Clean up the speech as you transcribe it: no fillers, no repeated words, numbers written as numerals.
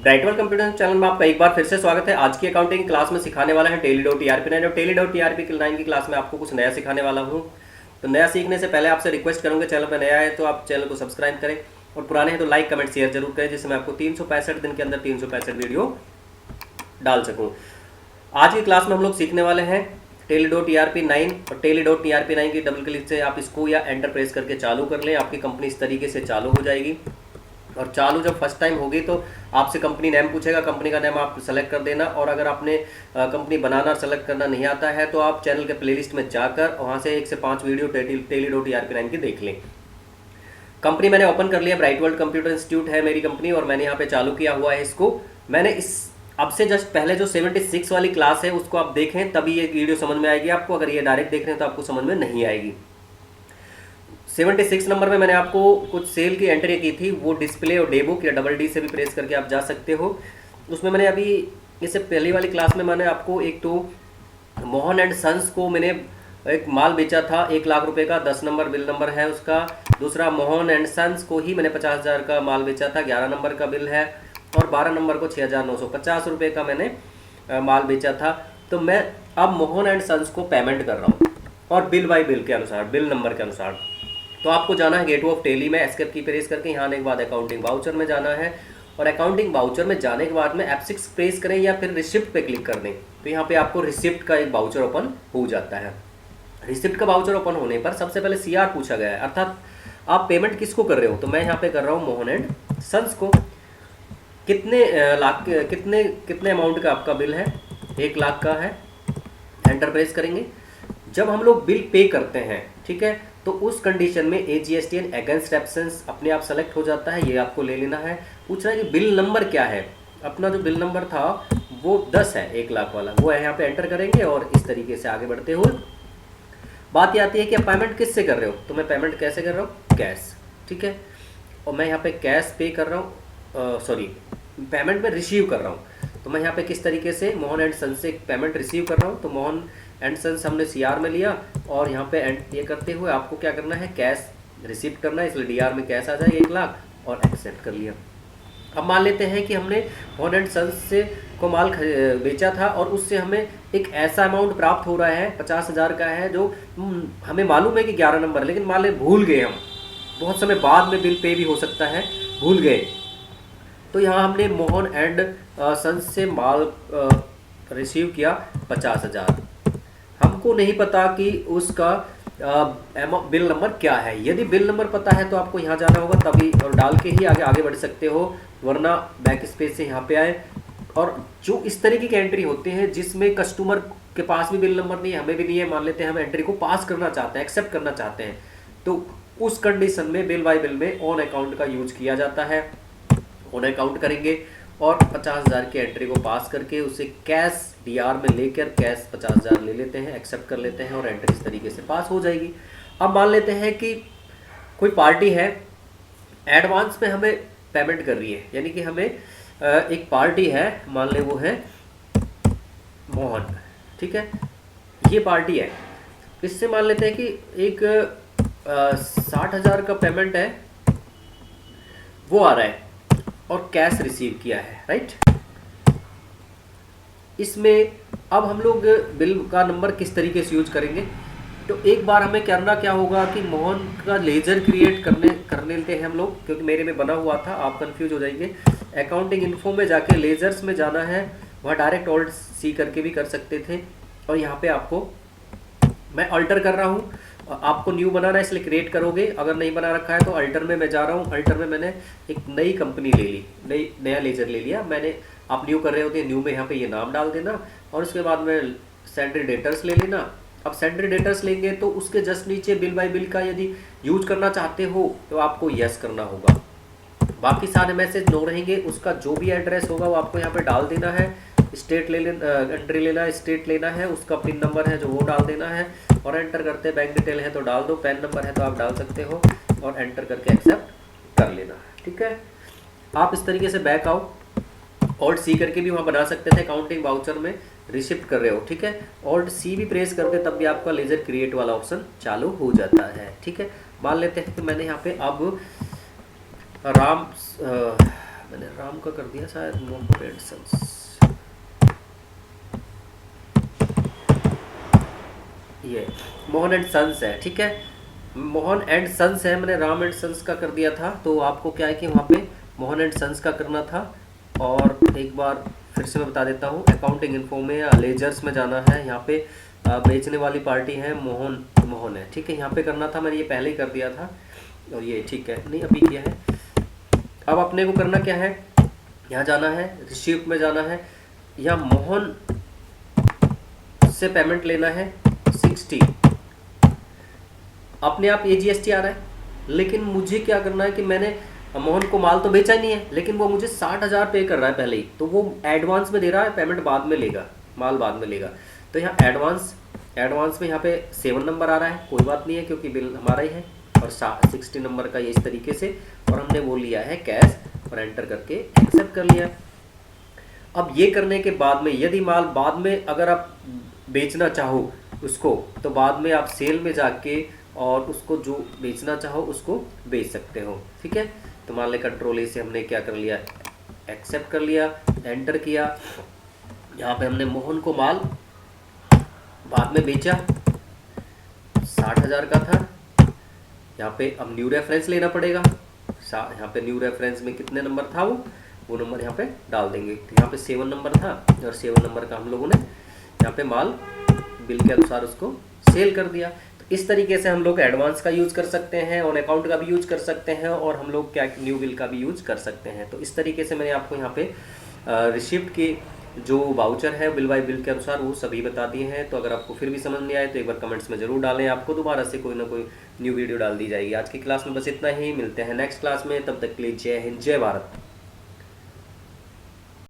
ब्राइटवर्ल्ड computer channel में आपका एक बार फिर से स्वागत है। आज की अकाउंटिंग क्लास में सिखाने वाला है Tally.TRP9 और Tally.TRP9 की क्लास में आपको कुछ नया सिखाने वाला हूँ। तो नया सीखने से पहले आपसे रिक्वेस्ट करूंगा, चैनल पर नया है तो आप चैनल को सब्सक्राइब करें और पुराने हैं तो लाइक कमेंट शेयर जरूर करें, जिससे मैं आपको 365 दिन के अंदर 365 वीडियो डाल सकूँ। आज की क्लास में हम लोग सीखने वाले हैं Tally.TRP9 और Tally.TRP9 की डबल क्लिक से आप इसको या एंटर प्रेस करके चालू कर लें। आपकी कंपनी इस तरीके से चालू हो जाएगी और चालू जब फर्स्ट टाइम होगी तो आपसे कंपनी नेम पूछेगा, कंपनी का नेम आप सेलेक्ट कर देना। और अगर आपने कंपनी बनाना सेलेक्ट करना नहीं आता है तो आप चैनल के प्लेलिस्ट में जाकर वहाँ से 1 से 5 वीडियो Tally.TRP9 की देख लें। कंपनी मैंने ओपन कर लिया, ब्राइटवर्ल्ड कंप्यूटर इंस्टीट्यूट है मेरी कंपनी और मैंने यहाँ पे चालू किया हुआ है इसको। मैंने इस अब से जस्ट पहले जो 76 वाली क्लास है उसको आप देखें, तभी ये वीडियो समझ में आएगी आपको। अगर ये डायरेक्ट देख रहे हैं तो आपको समझ में नहीं आएगी। 76 नंबर में मैंने आपको कुछ सेल की एंट्री की थी, वो डिस्प्ले और डेबुक या डबल डी से भी प्रेस करके आप जा सकते हो। उसमें मैंने अभी इससे पहली वाली क्लास में मैंने आपको एक तो मोहन एंड सन्स को मैंने एक माल बेचा था 1 लाख रुपए का, 10 नंबर बिल नंबर है उसका। दूसरा मोहन एंड सन्स को ही मैंने 50,000 का माल बेचा था, 11 नंबर का बिल है। और 12 नंबर को 6,950 रुपये का मैंने माल बेचा था। तो मैं अब मोहन एंड सन्स को पेमेंट कर रहा हूँ और बिल बाय बिल के अनुसार, बिल नंबर के अनुसार। तो आपको जाना है गेट ऑफ टेली में, एस्केप की प्रेस करके यहाँ आने के बाद अकाउंटिंग वाउचर में जाना है। और अकाउंटिंग वाउचर में जाने के बाद में F6 प्रेस करें या फिर रिसिप्ट पे क्लिक कर दें, तो यहाँ पे आपको रिसिप्ट का एक वाउचर ओपन हो जाता है। रिसिप्ट का वाउचर ओपन होने पर सबसे पहले CR पूछा गया है, अर्थात आप पेमेंट किसको कर रहे हो। तो मैं यहाँ पे कर रहा हूँ मोहन एंड सन्स को। कितने लाख कितने अमाउंट का आपका बिल है, 1 लाख का है। एंटर प्रेस करेंगे। जब हम लोग बिल पे करते हैं, ठीक है, तो उस कंडीशन में AGSTN अगेंस्ट एब्सेंस अपने आप सेलेक्ट हो जाता है, ये आपको ले लेना है। पूछ रहा है कि बिल नंबर क्या है। अपना जो बिल नंबर था वो 10 है, 1 लाख वाला, वो यहाँ पे एंटर करेंगे और इस तरीके से आगे बढ़ते हुए बात ये आती है कि आप पेमेंट किससे कर रहे हो। तो मैं पेमेंट कैसे कर रहा हूँ, कैश, ठीक है। और मैं यहाँ पे कैश पे कर रहा हूँ, सॉरी पेमेंट में रिसीव कर रहा हूँ। तो मैं यहाँ पे किस तरीके से मोहन एंड सन से पेमेंट रिसीव कर रहा हूँ। तो मोहन एंड सन्स हमने CR में लिया और यहाँ पे ये करते हुए आपको क्या करना है, कैश रिसीव करना है, इसलिए DR में कैश आ जाए 1 लाख और एक्सेप्ट कर लिया। अब मान लेते हैं कि हमने मोहन एंड सन्स से को माल बेचा था और उससे हमें एक ऐसा अमाउंट प्राप्त हो रहा है 50,000 का है, जो हमें मालूम है कि 11 नंबर, लेकिन मान ले भूल गए हम, बहुत समय बाद में बिल पे भी हो सकता है, भूल गए। तो यहाँ हमने मोहन एंड सन्स से माल रिसीव किया 50,000। हमको नहीं पता कि उसका बिल नंबर क्या है। यदि बिल नंबर पता है तो आपको यहाँ जाना होगा, तभी और डाल के ही आगे बढ़ सकते हो, वरना बैक स्पेस से यहाँ पे आए। और जो इस तरीके की एंट्री होते हैं जिसमें कस्टमर के पास भी बिल नंबर नहीं है, हमें भी नहीं है, मान लेते हैं हम एंट्री को पास करना चाहते हैं, एक्सेप्ट करना चाहते हैं, तो उस कंडीशन में बिल बाय बिल में ऑन अकाउंट का यूज किया जाता है। ऑन अकाउंट करेंगे और 50,000 की एंट्री को पास करके उसे कैश DR में लेकर कैश 50,000 ले लेते हैं, एक्सेप्ट कर लेते हैं और एंट्री इस तरीके से पास हो जाएगी। अब मान लेते हैं कि कोई पार्टी है, एडवांस में हमें पेमेंट कर रही है, यानी कि हमें एक पार्टी है, मान ले वो है मोहन, ठीक है, ये पार्टी है। इससे मान लेते हैं कि एक 60,000 का पेमेंट है वो आ रहा है और कैश रिसीव किया है, राइट। इसमें अब हम लोग बिल का नंबर किस तरीके से यूज करेंगे। तो एक बार हमें करना क्या होगा कि मोहन का लेजर क्रिएट कर लेते हैं हम लोग, क्योंकि मेरे में बना हुआ था, आप कंफ्यूज हो जाएंगे। अकाउंटिंग इन्फो में जाके लेजर्स में जाना है, वहाँ डायरेक्ट Alt+C करके भी कर सकते थे। और यहाँ पे आपको मैं अल्टर कर रहा हूँ, आपको न्यू बनाना है इसलिए क्रिएट करोगे, अगर नहीं बना रखा है तो अल्टर में मैं जा रहा हूँ। अल्टर में मैंने एक नई कंपनी ले ली, नया लेजर ले लिया मैंने। आप न्यू कर रहे होते हैं, न्यू में यहाँ पे ये नाम डाल देना और उसके बाद में सेंट्री डेटर्स ले लेना। अब सेंट्री डेटर्स लेंगे तो उसके जस्ट नीचे बिल बाय बिल का यदि यूज करना चाहते हो तो आपको यस करना होगा। बाकी सारे मैसेज नो रहेंगे, उसका जो भी एड्रेस होगा वो आपको यहाँ पे डाल देना है। स्टेट एंट्री लेना है, स्टेट लेना है, उसका पिन नंबर है जो वो डाल देना है और एंटर करते हैं। बैंक डिटेल है तो डाल दो, पैन नंबर है तो आप डाल सकते हो और एंटर करके एक्सेप्ट कर लेना, ठीक है। आप इस तरीके से बैक आओ, Alt+C करके भी वहाँ बना सकते थे। अकाउंटिंग वाउचर में रिसिप्ट कर रहे हो, ठीक है, Alt+C भी प्रेस करके तब भी आपका लेजर क्रिएट वाला ऑप्शन चालू हो जाता है, ठीक है। मान लेते हैं कि मैंने यहाँ पे अब मैंने राम का कर दिया शायद, मोहन एंड सन्स, ये मोहन एंड सन्स है, ठीक है, मोहन एंड सन्स है, मैंने राम एंड सन्स का कर दिया था। तो आपको क्या है कि वहाँ पे मोहन एंड सन्स का करना था। और एक बार फिर से मैं बता देता हूँ, अकाउंटिंग इन्फो में या लेजर्स में जाना है, यहाँ पे बेचने वाली पार्टी है मोहन है, ठीक है, यहाँ पे करना था, मैंने ये पहले ही कर दिया था। और ये ठीक है, नहीं अभी किया है। अब अपने को करना क्या है, यहाँ जाना है, रिसीप्ट में जाना है, यहाँ मोहन से पेमेंट लेना है 60, अपने आप ये जीएसटी आ रहा है। लेकिन मुझे क्या करना है कि मैंने मोहन को माल तो बेचा नहीं है, लेकिन वो मुझे 60,000 पे कर रहा है पहले ही, तो वो एडवांस में दे रहा है, पेमेंट बाद में लेगा, माल बाद में लेगा। तो यहाँ एडवांस में यहाँ पे 7 नंबर आ रहा है, कोई बात नहीं है क्योंकि बिल हमारा ही है, और 60 नंबर का ये इस तरीके से, और हमने वो लिया है कैश और एंटर करके एक्सेप्ट कर लिया। अब ये करने के बाद में यदि माल बाद में अगर आप बेचना चाहो उसको, तो बाद में आप सेल में जाके और उसको जो बेचना चाहो उसको बेच सकते हो, ठीक है। तो मान लें कंट्रोल ए से हमने क्या कर लिया, एक्सेप्ट कर लिया, एंटर किया, यहाँ पे हमने मोहन को माल बाद में बेचा, 60,000 का था। यहाँ पे अब न्यू रेफरेंस लेना पड़ेगा, यहाँ पे न्यू रेफरेंस में कितने नंबर था वो नंबर यहाँ पे डाल देंगे। तो यहाँ पे 7 नंबर था, और 7 नंबर का हम लोगों ने यहाँ पे माल बिल के अनुसार उसको सेल कर दिया। तो इस तरीके से हम लोग एडवांस का यूज़ कर सकते हैं, ऑन अकाउंट का भी यूज़ कर सकते हैं, और हम लोग क्या न्यू बिल का भी यूज़ कर सकते हैं। तो इस तरीके से मैंने आपको यहाँ पे रिसिप्ट के जो वाउचर है बिल बाय बिल के अनुसार वो सभी बता दिए हैं। तो अगर आपको फिर भी समझ नहीं आए तो एक बार कमेंट्स में ज़रूर डालें, आपको दोबारा से कोई ना कोई न्यू वीडियो डाल दी जाएगी। आज की क्लास में बस इतना ही, मिलते हैं नेक्स्ट क्लास में, तब तक के लिए जय हिंद, जय भारत।